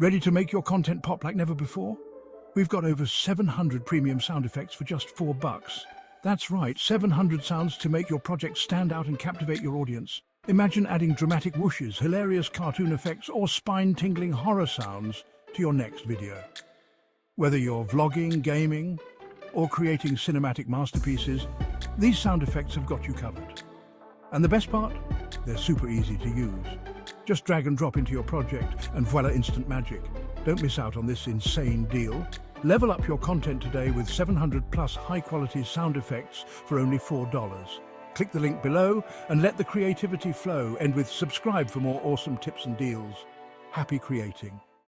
Ready to make your content pop like never before? We've got over 700 premium sound effects for just $4. That's right, 700 sounds to make your project stand out and captivate your audience. Imagine adding dramatic whooshes, hilarious cartoon effects, or spine-tingling horror sounds to your next video. Whether you're vlogging, gaming, or creating cinematic masterpieces, these sound effects have got you covered. And the best part? They're super easy to use. Just drag and drop into your project and voila, instant magic. Don't miss out on this insane deal. Level up your content today with 700 plus high-quality sound effects for only $4. Click the link below and let the creativity flow. End with subscribe for more awesome tips and deals. Happy creating.